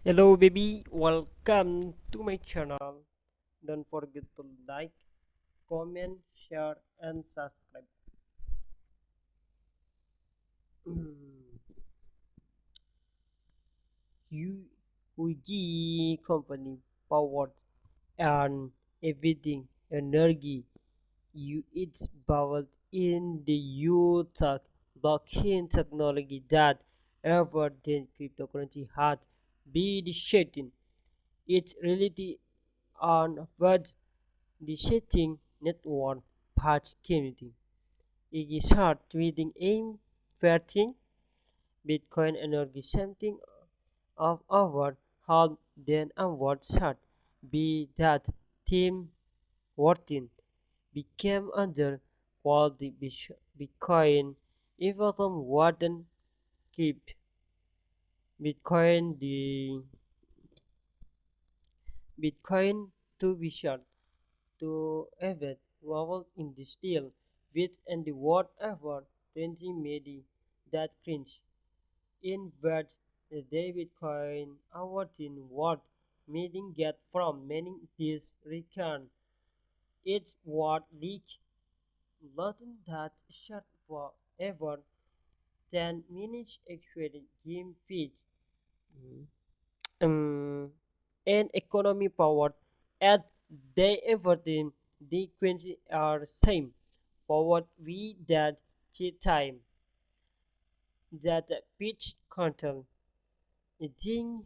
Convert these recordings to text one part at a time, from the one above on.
Hello baby, welcome to my channel. Don't forget to like, comment, share and subscribe. Huge company powered and everything energy you it's bubbled in the youth blockchain technology that ever then cryptocurrency had be the shitting its reality on what the setting network patch community. It is hard reading aim thing Bitcoin energy something of over how then onward shot be that team working became under while the Bitcoin even warden keep Bitcoin the Bitcoin to be short to evade wobble in the steel with and the word ever 20 made that cringe. In words, the David Coin award in what meeting get from many this return. It's what leak Latin that shut forever 10 minutes actually game feed. Mm. And economy power at they everything the quincy are same forward we that cheat time that pitch control the thing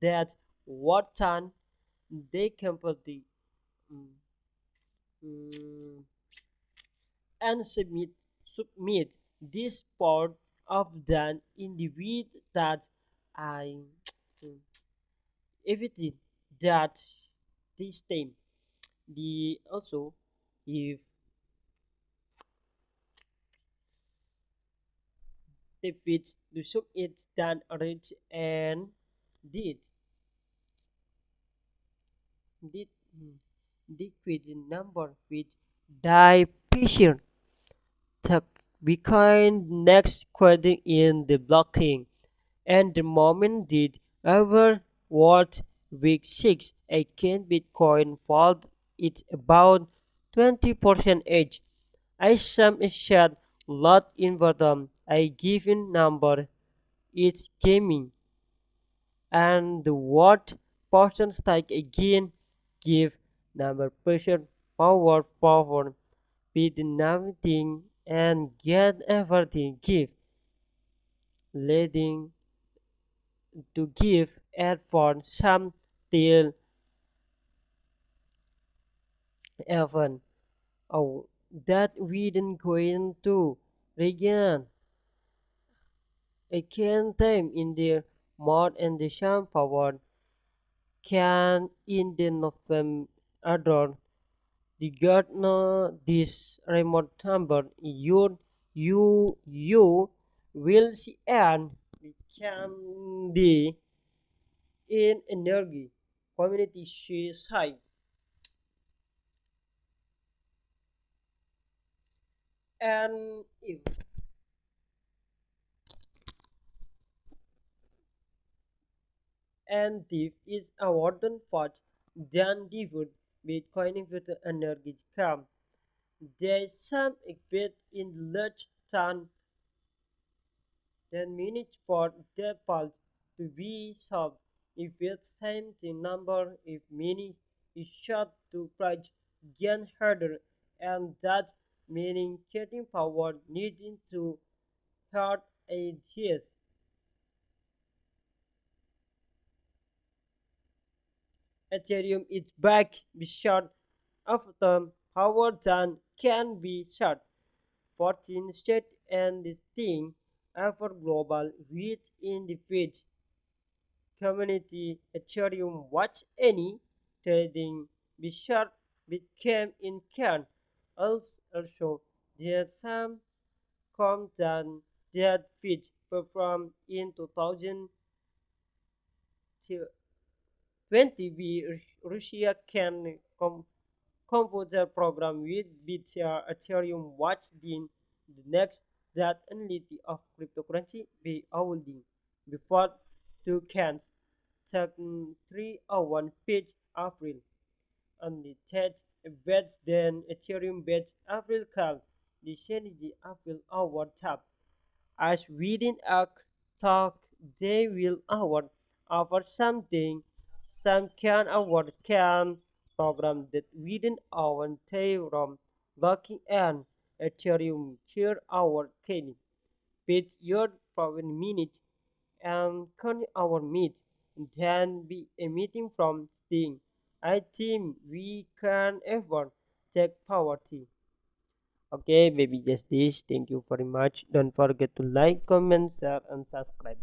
that what time they completely mm, mm, and submit this part of the individual that I mm, everything that this time the also if they fit to show it than rich and did did decreasing number with die patient tuck behind next quoting in the blocking and the moment did ever what week 6 again bitcoin fall it about 20% edge I sum a shot lot in bottom I given number it's gaming and the what portion strike again give number pressure power with nothing and get everything give leading to give effort some till even oh that we didn't going to regain again time in their mod and the sham power can in the November the gardener this remote number you will see and become the in energy community side and if is a warden part then devote Bitcoin with the energy come there is some effect in large town 10 minutes for their pulse to be solved. If it's time the number if many is shot to price gain harder and that meaning getting power needing to hard ideas. Ethereum is back be shot after power than can be shot. 14 state and this thing ever global within the feed community Ethereum watch any trading Bishop became in can also there some content that fit performed in 2020 Russia can computer program with BTR Ethereum watch in the next that analytic of cryptocurrency be holding before two cans second 301 page April and the third bets then Ethereum bets April call the Shenji April hour tap as within a talk they will award offer something some can award can program that within our theorem working and Ethereum share our can with your problem minute and can our meet then be a meeting from Sting. I think we can ever take poverty. Okay, baby, just this. Thank you very much. Don't forget to like, comment, share, and subscribe.